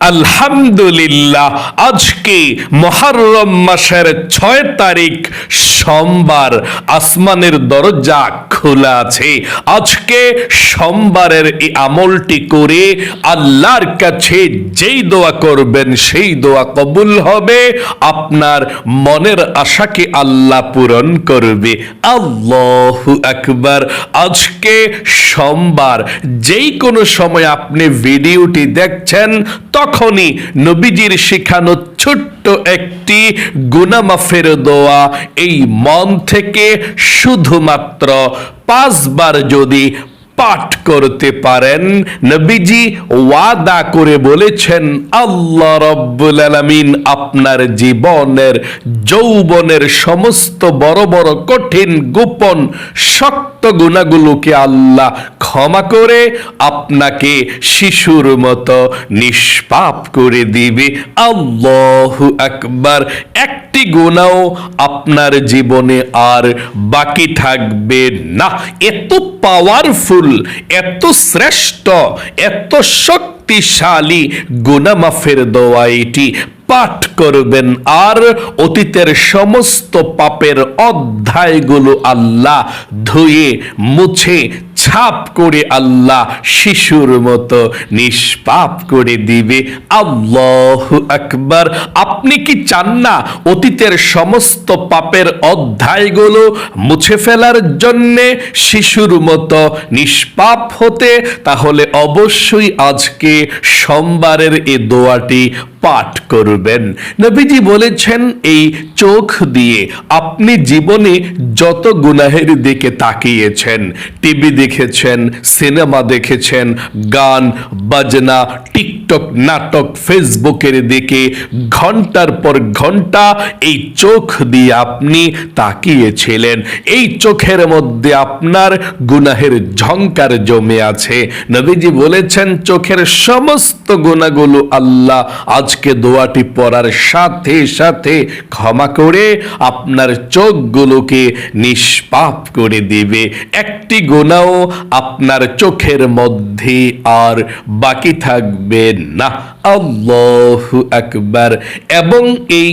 আলহামদুলিল্লাহ, আজকে মুহররম মাসের 6 তারিখ সোমবার। আসমানের দরজা খোলা আছে। আজকে সোমবারের এই আমলটি করে আল্লাহর কাছে যেই দোয়া করবেন সেই দোয়া কবুল হবে। আপনার মনের আশাকে আল্লাহ পূরণ করবে। আল্লাহু আকবার। আজকে সোমবার, যেই কোনো সময় আপনি ভিডিওটি দেখছেন তখনই নবীজির শেখানো ছোট্ট একটি গুনাহ মাফের দোয়া এই মন থেকে শুধুমাত্র 5 বার যদি পাঠ করতে পারেন, নবীজি ওয়াদা করে বলেছেন আল্লাহ রাব্বুল আলামিন আপনার জীবনের যৌবনের সমস্ত বড় বড় কঠিন গোপন শক্ত গুনাহগুলোকে আল্লাহ ক্ষমা করে আপনাকে শিশুর মতো নিষ্পাপ করে দিবে। আল্লাহু আকবার। একটি গুনাহ আপনার জীবনে আর বাকি থাকবে না। এত পাওয়ারফুল, এত শ্রেষ্ঠ, এত শক্তিশালী গুনাহ মাফের দোয়া এটি। পাঠ করবেন আর অতীতের সমস্ত পাপের অধ্যায়গুলো আল্লাহ ধুয়ে মুছে ছাপ করে আল্লাহ শিশুর মতো নিষ্পাপ করে দিবে। আল্লাহু আকবার। আপনি কি চান না অতীতের সমস্ত পাপের অধ্যায়গুলো মুছে ফেলার জন্যে শিশুর মতো নিষ্পাপ হতে? তাহলে অবশ্যই আজকে সোমবারের এই দোয়াটি পাঠ করবেন। নবীজি বলেছেন এই চোখ দিয়ে আপনি জীবনে যত গুনাহের দিকে তাকিয়েছেন, টিভি দেখেছেন, সিনেমা দেখেছেন, গান বাজনা, টিকটক, নাটক, ফেসবুকের দিকে ঘন্টার পর ঘন্টা এই চোখ দিয়ে আপনি তাকিয়েছিলেন। এই চোখের মধ্যে আপনার গুনাহের ঝংকার জমে আছে। নবীজি বলেছেন চোখের সমস্ত গুনাহগুলো আল্লাহ আজকে দোয়াটি পড়ার সাথে সাথে ক্ষমা করে আপনার চোখগুলোকে নিষ্পাপ করে দিবে। একটি গুনাহ আপনার চোখের মধ্যে আর বাকি থাকবে না। আল্লাহু আকবার। এবং এই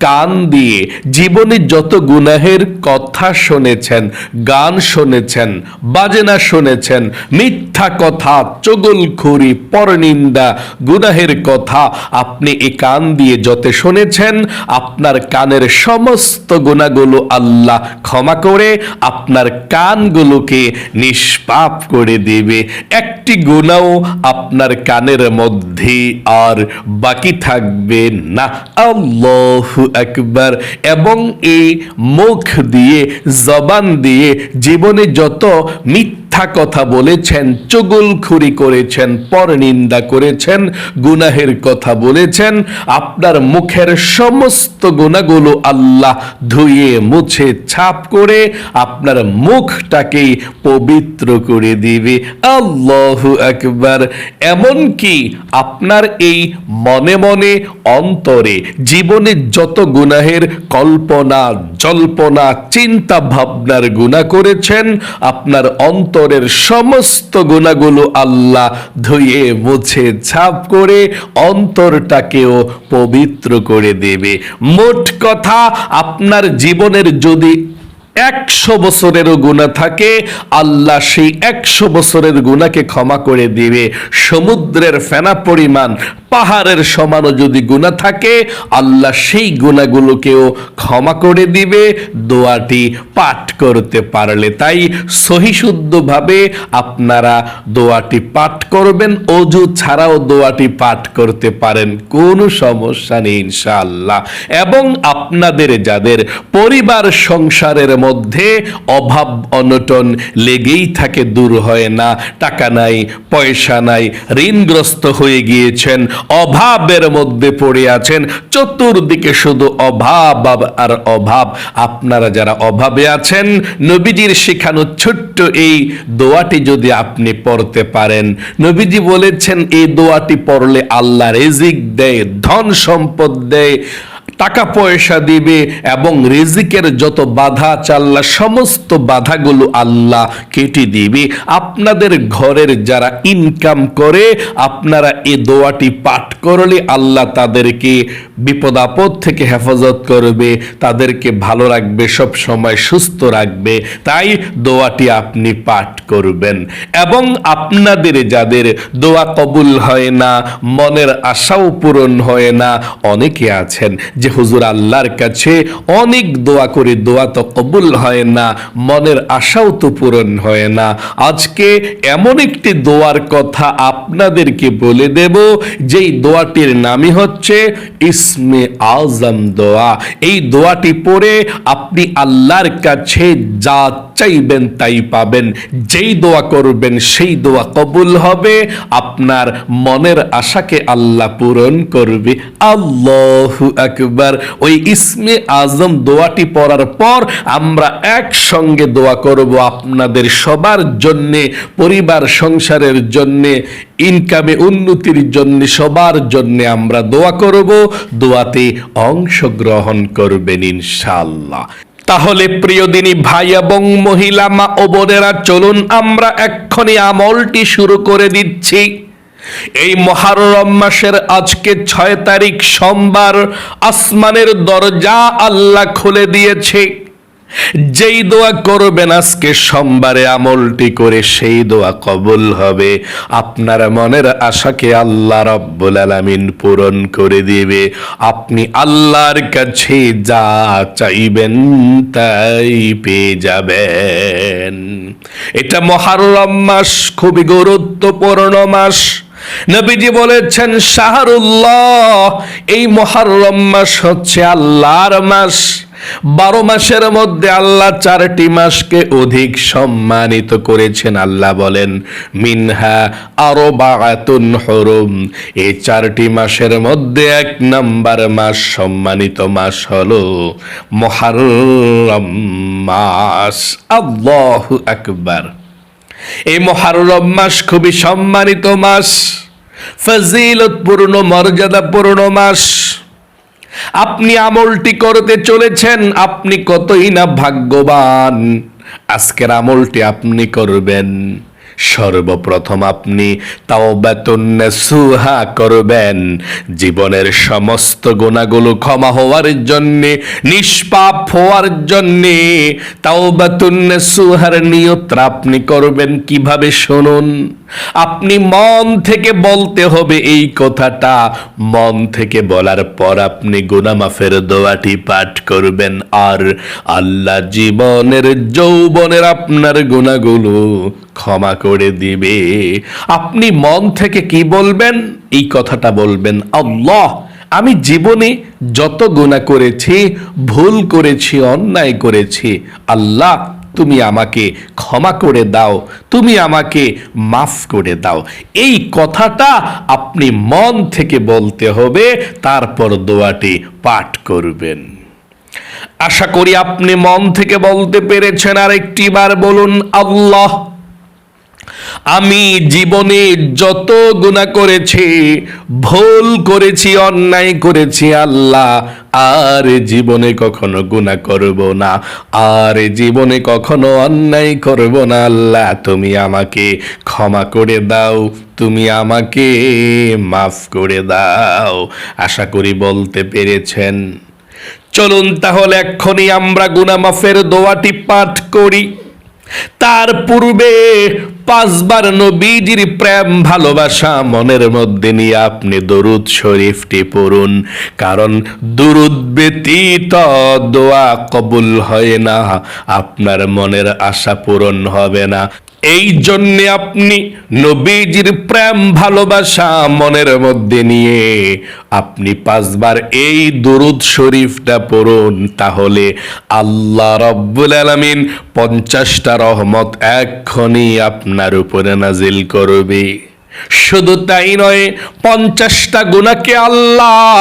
কান দিয়ে জীবনে যত গুনাহের কথা শুনেছেন, গান শুনেছেন, বাজনা শুনেছেন, মিথ্যা কথা, চগলখড়ি, পরনিন্দা, গুনাহের কথা আপনি এই কান দিয়ে যত শুনেছেন, আপনার কানের সমস্ত গুনাহগুলো আল্লাহ ক্ষমা করে আপনার কানগুলোকে নিষ্পাপ করে দিবে। একটি গুনাহ আপনার কানের মধ্যে আর বাকি থাকবে না। আল্লাহু আকবার। এবং এই মুখ দিয়ে, জবান দিয়ে জীবনে যত মিথ্যা কথা বলেছেন, চুগলখড়ি করেছেন, পরনিন্দা করেছেন, গুনাহের কথা বলেছেন, আপনার মুখের সমস্ত গুনাহগুলো আল্লাহ ধুয়ে মুছে ছাপ করে আপনার মুখটাকে পবিত্র করে দিবে। আল্লাহু আকবার। এমনকি আপনার এই মনে মনে অন্তরে জীবনে যত গুনাহের কল্পনা জল্পনা চিন্তা ভাবনার গুনাহ করেছেন, আপনার অন্তরের সমস্ত গুনাহগুলো আল্লাহ ধুয়ে মুছে ছাপ করে অন্তরটাকেও পবিত্র করে দেবে। মোট কথা, আপনার জীবনের যদি 100 বছরেরও গুনাহ থাকে, আল্লাহ সেই 100 বছরের গুনাহকে ক্ষমা করে দিবে। সমুদ্রের ফেনা পরিমাণ, পাহাড়ের সমানও যদি গুনাহ থাকে, আল্লাহ সেই গুনাহগুলোকেও ক্ষমা করে দিবে দোয়াটি পাঠ করতে পারলে। তাই সহিশুদ্ধভাবে আপনারা দোয়াটি পাঠ করবেন। অজু ছাড়াও দোয়াটি পাঠ করতে পারেন, কোনো সমস্যা নেই ইনশাআল্লাহ। এবং আপনাদের যাদের পরিবার সংসারের মধ্যে অভাব অনটন লেগেই থাকে, দূর হয় না, টাকা নাই, পয়সা নাই, ঋণগ্রস্ত হয়ে গিয়েছেন, অভাবের মধ্যে পড়ে আছেন, চতুর্দিকে শুধু অভাব আর অভাব, আপনারা যারা অভাবে আছেন, নবীজির শেখানো ছোট্ট এই দোয়াটি যদি আপনি পড়তে পারেন, নবীজি বলেছেন এই দোয়াটি পড়লে আল্লাহ রিজিক দেয়, ধন সম্পদ দেয়, টাকা পয়সা দিবে এবং রিজিকের যত বাধা চাল্লা সমস্ত বাধাগুলো আল্লাহ কেটে দিবে। আপনাদের ঘরের যারা ইনকাম করে আপনারা এই দোয়াটি পাঠ করলে আল্লাহ তাদেরকে বিপদ আপদ থেকে হেফাজত করবে, তাদেরকে ভালো রাখবে, সব সময় সুস্থ রাখবে। তাই দোয়াটি আপনি পাঠ করবেন। এবং আপনাদের যাদের দোয়া কবুল হয় না, মনের আশাও পূরণ হয় না, অনেকে আছেন যে হুজুর আল্লাহর কাছে অনেক দোয়া করে দোয়া তো কবুল হয় না, মনের আশাও তো পূরণ হয় না। আজকে এমন একটি দোয়ার কথা আপনাদেরকে বলে দেব যেই দোয়াটির নামই হচ্ছে ইসমে আজম দোয়া। এই দোয়াটি পড়ে আপনি আল্লাহর কাছে যা চাইবেন তাই পাবেন। যেই দোয়া করবেন সেই দোয়া কবুল হবে, আপনার মনের আশাকে আল্লাহ পূরণ করবে। আল্লাহু আকবার। ওই ইসমে আজম দোয়াটি পড়ার পর আমরা একসঙ্গে দোয়া করব আপনাদের সবার জন্যে, পরিবার সংসারের জন্যে, ইনকামে উন্নতির জন্য, সবার জন্য আমরা দোয়া করব। দোয়াতে অংশগ্রহণ করবেন ইনশাআল্লাহ। তাহলে প্রিয় দিনী ভাই এবং মহিলা, মা ও বোনেরা, চলুন আমরা এক্ষুনি আমলটি শুরু করে দিচ্ছি। এই মুহররম মাসের আজকে 6 তারিখ সোমবার, আসমানের দরজা আল্লাহ খুলে দিয়েছে। যেই দোয়া করবেন আজকে সোমবারে আমলটি করে সেই দোয়া কবুল হবে। আপনার মনের আশাকে আল্লাহ রাব্বুল আলামিন পূরণ করে দিবে। আপনি আল্লাহর কাছে যা চাইবেন তাই পেয়ে যাবেন। এটা মুহররম মাস খুবই গুরুত্বপূর্ণ মাস। নবীজি বলেছেন শাহরুল্লাহ, এই মুহররম মাস হচ্ছে আল্লাহর মাস। 12 মাসের মধ্যে আল্লাহ 4টি মাসকে অধিক সম্মানিত করেছেন। আল্লাহ বলেন মিনহা আরবাআতুন হুরুম। এই 4টি মাসের মধ্যে 1 নাম্বার মাস, সম্মানিত মাস হলো মুহররম মাস। আল্লাহু আকবার। এই মুহররম মাস খুবই সম্মানিত মাস, ফজিলতপূর্ণ, মর্যাদাপূর্ণ মাস। আপনি আমলটি করতে চলেছেন, আপনি কতই না ভাগ্যবান। আজকের আমলটি আপনি করবেন। সর্বপ্রথম আপনি তাওবাতুন নাসুহা করবেন, জীবনের সমস্ত গুনাহগুলো ক্ষমা হওয়ার জন্যে, নিষ্পাপ হওয়ার জন্যে তাওবাতুন নাসুহার নিয়ত আপনি করবেন। কিভাবে শুনুন, আপনি মন থেকে বলতে হবে এই কথাটা। মন থেকে বলার পর আপনি গুনাহ মাফের দোয়াটি পাঠ করবেন। আর আল্লাহ জীবনের যৌবনের আপনার গুনাহগুলো ক্ষমা করে দিবে। আপনি মন থেকে কি বলবেন? এই কথাটা বলবেন, আল্লাহ, আমি জীবনে যত গুনাহ করেছি, ভুল করেছি, অন্যায় করেছি, আল্লাহ তুমি আমাকে ক্ষমা করে দাও, তুমি আমাকে মাফ করে দাও। এই কথাটা আপনি মন থেকে বলতে হবে, তারপর দোয়াটি পাঠ করবেন। আশা করি আপনি মন থেকে বলতে পেরেছেন। আর একটিবার বলুন, আল্লাহ, আমি জীবনে যত গুনাহ করেছি, ভুল করেছি, অন্যায় করেছি, আল্লাহ আর জীবনে কখনো গুনাহ করব না, আর জীবনে কখনো অন্যায় করব না। আল্লাহ তুমি আমাকে ক্ষমা করে দাও, তুমি আমাকে মাফ করে দাও। আশা করি বলতে পেরেছেন। চলুন তাহলে এক্ষুনি আমরা গুনাহ মাফের দোয়াটি পাঠ করি। তার পূর্বে 5 বার নবীজির প্রেম ভালোবাসা মনের মধ্যে নিয়ে আপনি দরুদ শরীফটি পড়ুন। কারণ দরুদ ব্যতীত দোয়া কবুল হয় না, আপনার মনের আশা পূরণ হবে না। এই জন্যে আপনি নবীজির প্রেম ভালোবাসা মনের মধ্যে নিয়ে আপনি 5 বার এই দরুদ শরীফটা পড়ুন। তাহলে আল্লাহ রাব্বুল আলামিন 50টা রহমত এক্ষুনি আপনার উপরে নাজিল করবে। শুধু তাই নয়, 50টা গুনাহকে আল্লাহ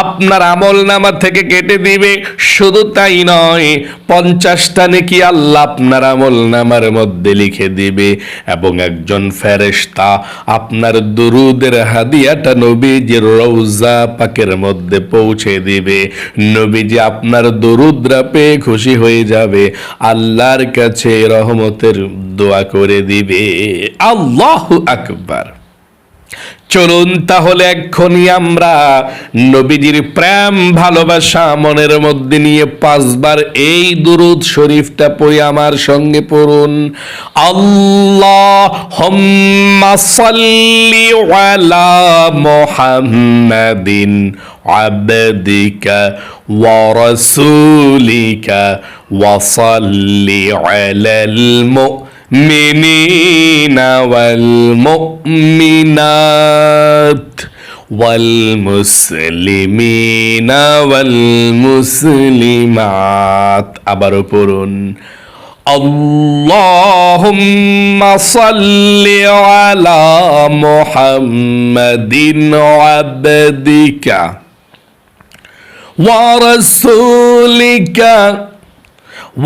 আপনার আমলনামা থেকে কেটে দিবে। শুধু তাই নয়, 50টা নেকি আল্লাহ আপনার আমলনামার মধ্যে লিখে দিবে এবং একজন ফেরেশতা আপনার দুরুদের হাদিয়াটা নবীজির রওজা পাকের মধ্যে পৌঁছে দিবে। নবীজি আপনার দুরুদরা পেয়ে খুশি হয়ে যাবে, আল্লাহর কাছে রহমতের দোয়া করে দিবে। আল্লাহু আকবার। চলুন তাহলে এক্ষুনি আমরা নবীজির প্রেম ভালোবাসা মনের মধ্যে নিয়ে 5 বার এই দুরূদ শরীফটা পড়ে আমার সঙ্গে পড়ুন। আল্লাহুম্মা সাল্লি আলা মুহাম্মাদিন আবদিকা ওয়া রাসূলিকা ওয়া সাল্লি আলাল المؤمنين والمؤمنات والمسلمين والمسلمات আবারও পড়ুন اللهم صل على محمد عبدك ورسولك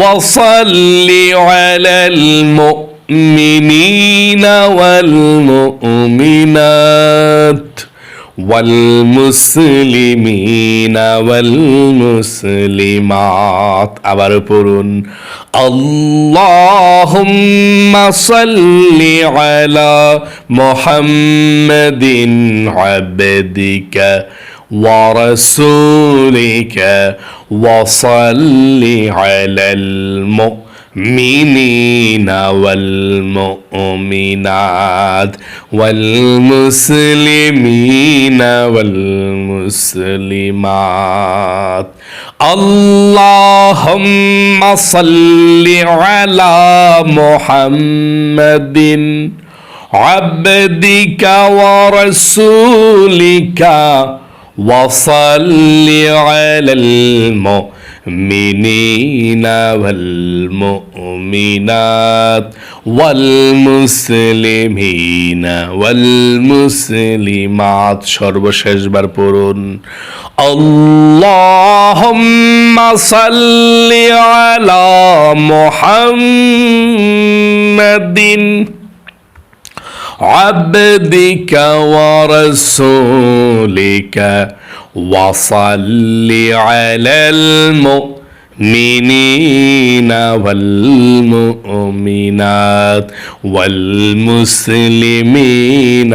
وصل على المؤمنين والمؤمنات والمسلمين والمسلمات আবার পড়ুন اللهم صل على محمد عبدك ورسولك وصل على المؤمنين والمؤمنات والمسلمين والمسلمات اللهم صل على محمد عبدك ورسولك وصل على المؤمنين والمؤمنات والمسلمين والمسلمات সর্বশেষবার পড়ুন اللهم صل على محمد عبدك ورسولك وصل على المؤمنين والمؤمنات والمسلمين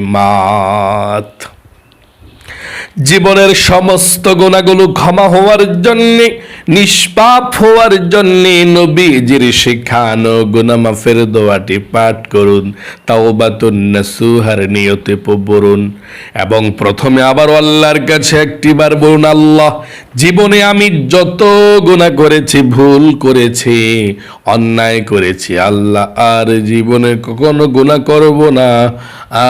والمسلمات জীবনের সমস্ত গুনাহগুলো ক্ষমা হওয়ার জন্য, নিষ্পাপ হওয়ার জন্য নবীজির শেখানো গুনাহ মাফের দোয়াটি পাঠ করুন। তাওবাতুন নাসুহার নিয়তে পড়ুন এবং প্রথমে আবার আল্লাহর কাছে একটিবার বলুন, আল্লাহ জীবনে আমি যত গুনাহ করেছি, ভুল করেছি, অন্যায় করেছি, আল্লাহ আর জীবনে কখনো গুনাহ করব না,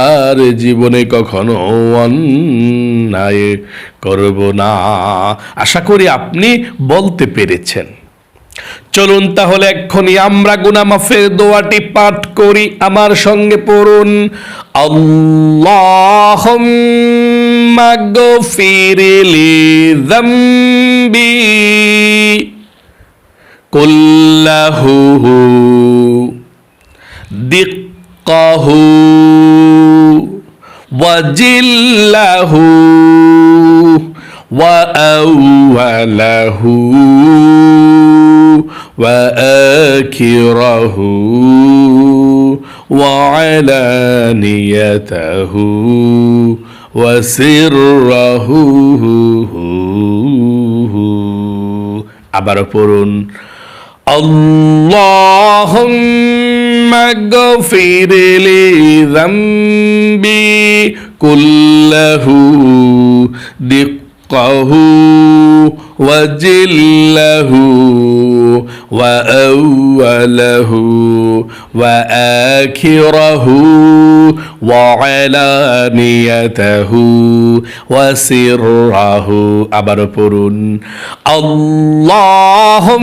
আর জীবনে কখনো অন্যায় করব না। আশা করি আপনি বলতে পেরেছেন। চলুন তাহলে এক্ষুনি আমরা গুনাহ মাফের দোয়াটি পাঠ করি, আমার সঙ্গে পড়ুন আল্লাহুম্মা গফিরলি যামবি কুল্লাহু দিক্কাহু وجله وأوله وآخره وعلانيته وسره আবার পড়ুন اللهم اغفر لي ذنبي كله دقه وجله وأوله وآخره وعلانيته وسره আবার পড়ুন اللهم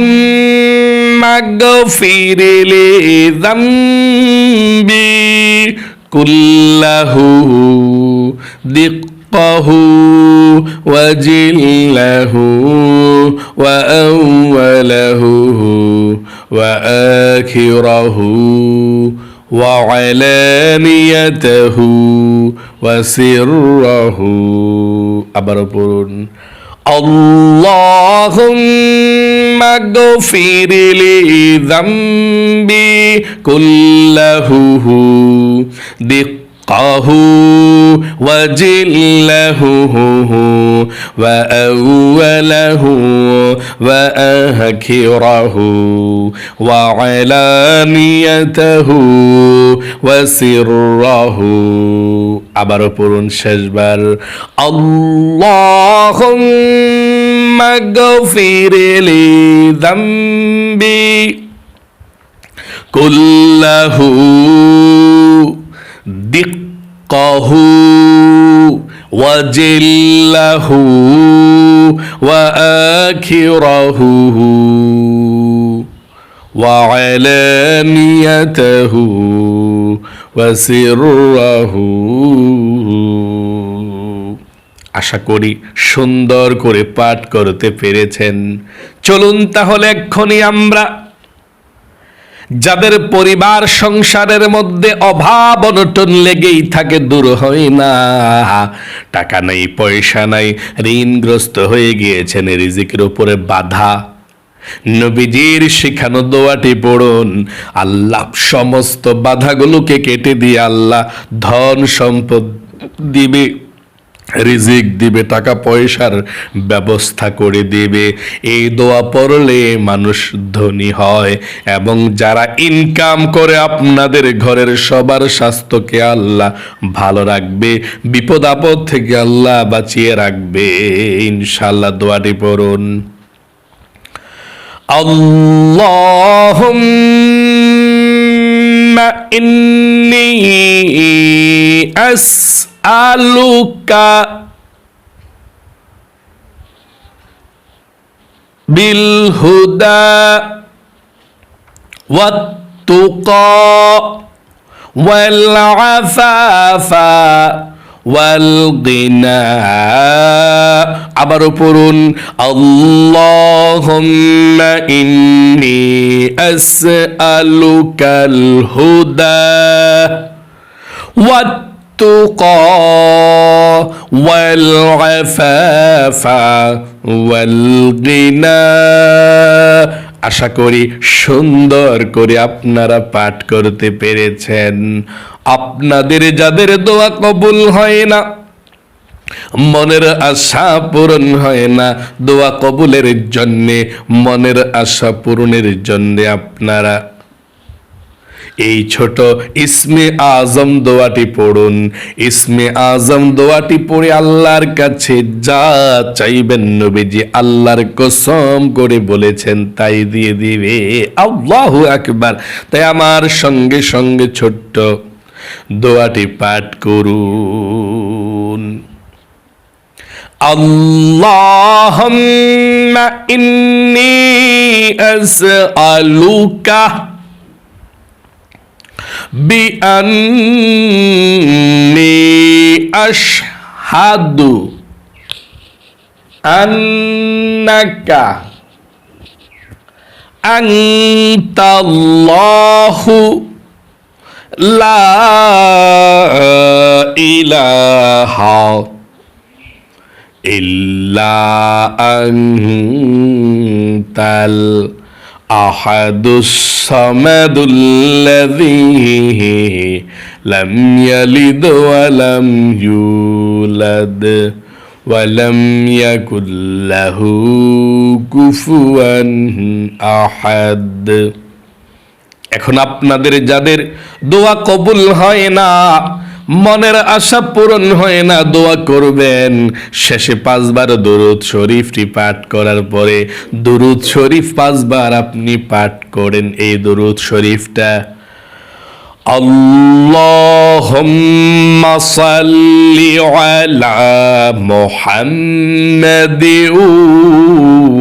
اغفر لي ذنبي كله دقه وجله وأوله وآخره وعلانيته وسره আবার পড়ুন اللهم اغفر لي ذنبي كله دقه وجله وأوله وآخره وعلانيته وسره আবারও পড়ুন শেষবার اللهم اغفر لي ذنبي كله دقه وجله وآخره وعلانيته وسره আশা করি সুন্দর করে পাঠ করতে পেরেছেন। চলুন তাহলে এক্ষুনি আমরা যাদের পরিবার সংসারের মধ্যে অভাব অনটন লেগেই থাকে, দূর হয় না, টাকা নাই পয়সা নাই, ঋণগ্রস্ত হয়ে গিয়েছেন, রিজিকের উপরে বাধা, নবীজির শিখানো দোয়াটি পড়ুন। আল্লাহ সমস্ত বাধাগুলোকে কেটে দিয়ে আল্লাহ ধন সম্পদ দিবে, রিজিক দিবে, টাকা পয়সার ব্যবস্থা করে দিবে। এই দোয়া পড়লে মানুষ ধনী হয় এবং যারা ইনকাম করে আপনাদের ঘরের সবার স্বাস্থ্যকে আল্লাহ ভালো রাখবে, বিপদ আপদ থেকে আল্লাহ বাঁচিয়ে রাখবে ইনশাআল্লাহ। দোয়াটি পড়ুন আল্লাহুম্মা ইন্নী আসআলুকা বিল হুদা ওয়াত তুকা ওয়াল আফাফা ওয়াল গিনা। আবারও পড়ুন আল্লাহুম্মা ইন্নী আসআলুকাল হুদা ওয়াত তুকা ওয়াল আফাফা ওয়াল গিনা। আশা করি সুন্দর করে আপনারা পাঠ করতে পেরেছেন। আপনাদের যাদের দোয়া কবুল হয় না, মনের আশা পূরণ হয় না, দোয়া কবুলের জন্যে, মনের আশা পূরণের জন্যে আপনারা এই ছোট ইসমে আজম দোয়াটি পড়ুন। ইসমে আজম দোয়াটি পড়ে আল্লাহর কাছে যা চাইবেন নবীজি আল্লাহর কসম করে বলেছেন তাই দিয়ে দিবে। আল্লাহু আকবার। তাই আমার সঙ্গে সঙ্গে ছোট্ট দোয়াটি পাঠ করুন। আল্লাহুম্মা ইন্নী আসআলুকা বিআন্নী আশহাদু আন্নাকা আনতাল্লাহু লা ইলাহা ইল্লা আনতাল আহাদুস সামাদুল্লাযী লাম ইয়ালিদ ওয়া লাম ইউলাদ ওয়া লাম ইয়াকুল লাহু কুফুয়ান আহাদ। এখন আপনাদের যাদের দোয়া কবুল হয় না, মনের আশা পূরণ হয় না, দোয়া করবেন। শেষে 5 বার দরুদ শরীফটি পাঠ করার পরে দরুদ শরীফ 5 বার আপনি পাঠ করেন। এই দরুদ শরীফটা আল্লাহুম্মা সাল্লি আলা মুহাম্মাদি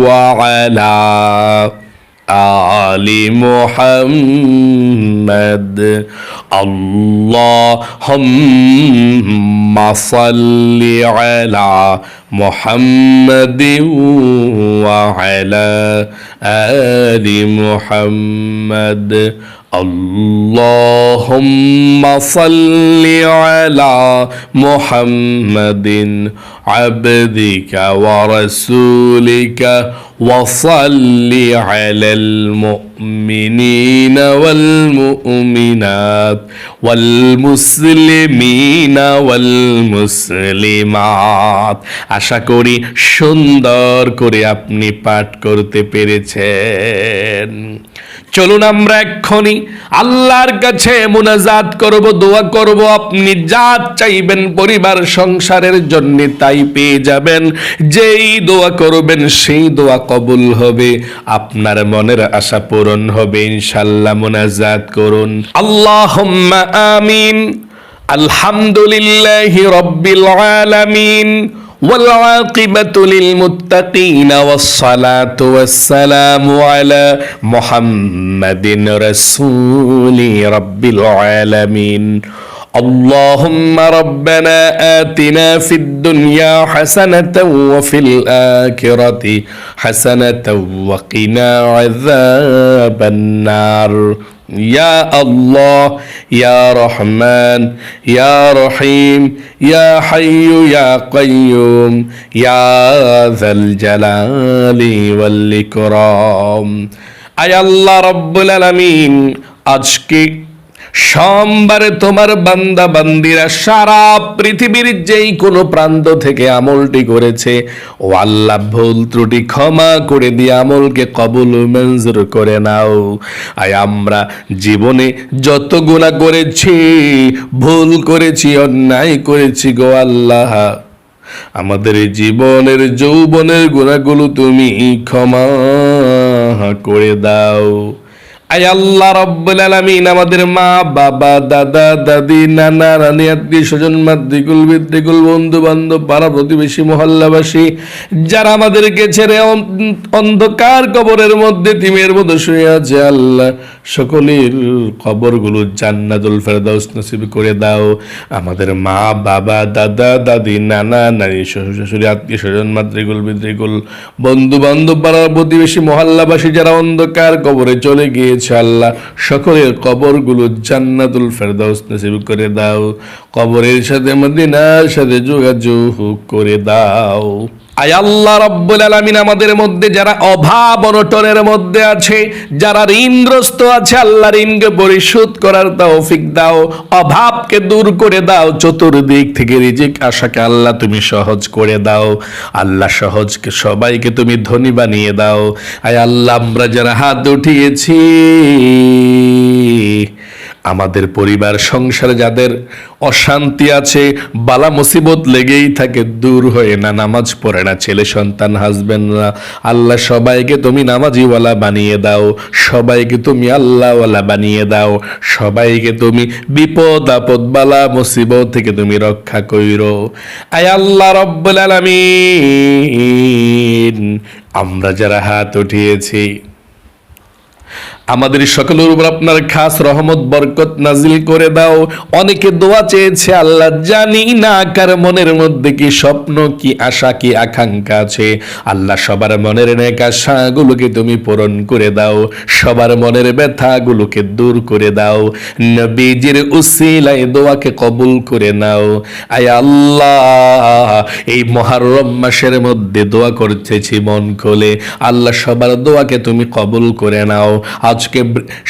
ওয়া আলা আলি মুহাম্মাদ। আল্লাহুম্মা সাল্লি আলা মুহাম্মাদি ওয়া আলা আলি মুহাম্মাদ। اللهم صل على محمد عبدك ورسولك وصل على المؤمنين والمؤمنات والمسلمين والمسلمات। আশা করি সুন্দর করে আপনি পাঠ করতে পেরেছেন। চলুন আমরা এক্ষুনি আল্লাহর কাছে মুনাজাত করব, দোয়া করব। আপনি যা চাইবেন পরিবার সংসারের জন্য তাই পেয়ে যাবেন। যেই দোয়া করবেন সেই দোয়া কবুল হবে, আপনার মনের আশা পূরণ হবে ইনশাআল্লাহ। মুনাজাত করুন। আল্লাহুম্মা আমিন। আলহামদুলিল্লাহি রাব্বিল আলামিন والعاقبة للمتقين والصلاة والسلام على محمد رسول رب العالمين اللهم ربنا آتنا في الدنيا حسنة وفي الآخرة حسنة وقنا عذاب النار يا الله يا رحمن يا رحيم يا حي يا قيوم يا ذا الجلال والإكرام আয় আল্লাহ রব্বুল আলামিন, আজকে সোমবারে তোমার বান্দা বান্দিরা সারা পৃথিবীর যেই কোনো প্রান্ত থেকে আমলটি করেছে, ও আল্লাহ ভুল ত্রুটি ক্ষমা করে দিয়ে আমলকে কবুল মঞ্জুর করে নাও। আয় আমরা জীবনে যত গুনাহ করেছি, ভুল করেছি, অন্যায় করেছি গো আল্লাহ, আমাদের এই জীবনের যৌবনের গুনাহগুলো তুমি ক্ষমা করে দাও। আয় আল্লাহ রব্বুল আলামিন, আমাদের মা বাবা দাদা দাদি নানা নানি আত্মীয় স্বজন মাতৃকুল পিতৃকুল বন্ধু বান্ধব পাড়া প্রতিবেশী মহল্লাবাসী যারা আমাদেরকে ছেড়ে অন্ধকার কবরের মধ্যে তিমের মতো শুয়ে আছে, আল্লাহ সকলের কবরগুলো জান্নাতুল ফেরদাউস নসিব করে দাও। আমাদের মা বাবা দাদা দাদি নানা নানি শ্বশুর শাশুড়ি আত্মীয় স্বজন মাতৃকুল পিতৃকুল বন্ধু বান্ধব পাড়া প্রতিবেশী মহল্লাবাসী যারা অন্ধকার কবরে চলে গিয়ে আল্লাহ সকলের কবরগুলো জান্নাতুল ফেরদাউস নসিব করে দাও। কবরের সাথে মদিনার সাথে যোগাযোগ করে দাও। আয় আল্লাহ রব্বুল আলামিন, আমাদের মধ্যে যারা অভাব অনটনের মধ্যে আছে, যারা ঋণগ্রস্ত আছে, আল্লাহ ঋণকে পরিশোধ করার তৌফিক দাও, অভাবকে দূর করে দাও, চতুর্দিক থেকে রিজিক আশাকে আল্লাহ তুমি সহজ করে দাও। আল্লাহ সহজকে সবাইকে তুমি ধনী বানিয়ে দাও। আয় আল্লাহ, আমরা যারা হাত উঠিয়েছি, আমাদের পরিবার সংসারে যাদের অশান্তি আছে, বালা মুসিবত লেগেই থাকে, দূর হয়ে না, নামাজ পড়ে না, ছেলে সন্তান হাসবেন্ড না, আল্লাহ সবাইকে তুমি নামাজিওয়ালা বানিয়ে দাও, সবাইকে তুমি আল্লাহওয়ালা বানিয়ে দাও, সবাইকে তুমি বিপদ আপদ বালা মুসিবত থেকে তুমি রক্ষা কইরো। আয় আল্লাহ রব্বুল আলামিন, আমরা যারা হাত উঠিয়েছি, আমাদের সকলের উপর আপনার খাস রহমত বরকত নাজিল করে দাও। অনেকে দোয়া চেয়েছে, আল্লাহ জানি না কার মনের মধ্যে কি স্বপ্ন, কি আশা, কি আকাঙ্ক্ষা আছে, আল্লাহ সবার মনের নেক আশাগুলোকে তুমি পূরণ করে দাও, সবার মনের ব্যথাগুলোকে দূর করে দাও, নবীজির উসিলায় দোয়াকে কবুল করে নাও। আয় আল্লাহ, এই মুহররম মাসের মধ্যে দোয়া করতেছি মন খুলে, আল্লাহ সবার দোয়াকে তুমি কবুল করে নাও। আজকে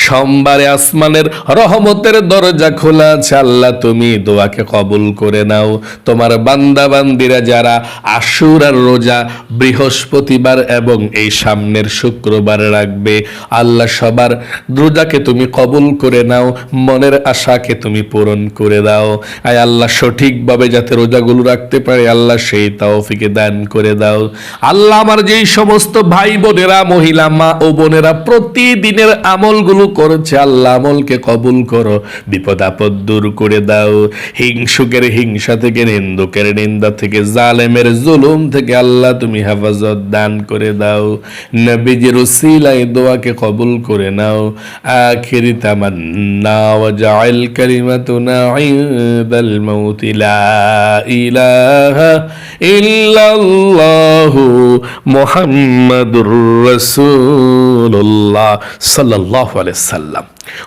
সোমবারে আসমানের রহমতের দরজা খোলা আছে, আল্লাহ তুমি দোয়াকে কবুল করে নাও। তোমার বান্দা বান্দিরা যারা আশুরার রোজা বৃহস্পতিবার এবং এই সামনের শুক্রবার রাখবে, আল্লাহ সবার রোজাকে তুমি কবুল করে নাও, মনের আশাকে তুমি পূরণ করে দাও। আয় আল্লাহ সঠিকভাবে যাতে রোজাগুলো রাখতে পারে আল্লাহ সেই তৌফিকে দান করে দাও। আল্লাহ আমার যেই সমস্ত ভাই বোনেরা, মহিলা মা ও বোনেরা প্রতিদিনের আমলগুলো করেছে, আল্লাহ আমলকে কবুল করো, বিপদ আপদ দূর করে দাও। হিংসুকের হিংসা থেকে, নিন্দুকের নিন্দা থেকে, জালেমের জুলুম থেকে আল্লাহ তুমি হেফাজত দান করে দাও। নবীজির উসিলায় দোয়াকে কবুল করে নাও। আখিরি তামান্না ওয়া জাআল কালিমাতুনা ইনদাল মাউতি লা ইলাহা ইল্লাল্লাহু মুহাম্মাদুর রাসূলুল্লাহ সাল্লাল্লাহু আলাইহি সাল্লাম।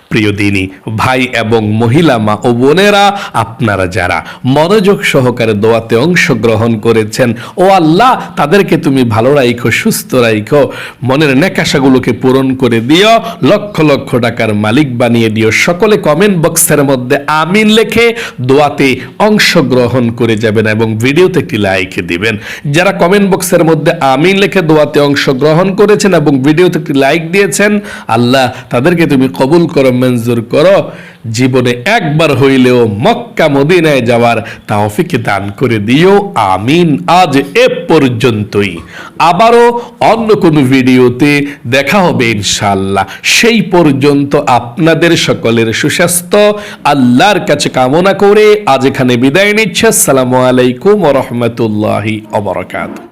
প্রিয় দিনী ভাই এবং মহিলা মা ও বোনেরা, আপনারা যারা মনোযোগ সহকারে দোয়াতে অংশগ্রহণ করেছেন, ও আল্লাহ তাদেরকে তুমি ভালো রাখো, সুস্থ রাখো, মনের নেকাশাগুলোকে পূরণ করে দিও, লক্ষ লক্ষ টাকার মালিক বানিয়ে দিও। সকলে কমেন্ট বক্সের মধ্যে আমিন লিখে দোয়াতে অংশগ্রহণ করে যাবেন এবং ভিডিওতে একটি লাইক দিবেন। যারা কমেন্ট বক্সের মধ্যে আমিন লিখে দোয়াতে অংশগ্রহণ করেছেন এবং ভিডিওতে একটি লাইক দিয়েছেন, আল্লাহ তাদেরকে তুমি কবুল করো, মঞ্জুর করো। জীবনে একবার হইলেও মক্কা মদিনায় যাওয়ার তৌফিক দান করে দিও, আমিন। আজ এ পর্যন্তই, আবারও অন্য কোনো ভিডিওতে দেখা হবে ইনশাআল্লাহ। সেই পর্যন্ত আপনাদের সকলের সুস্বাস্থ্য আল্লাহর কাছে কামনা করে আজ এখানে বিদায় নিচ্ছে। আসসালামু আলাইকুম ওয়া রাহমাতুল্লাহি ওয়া বারাকাতুহু।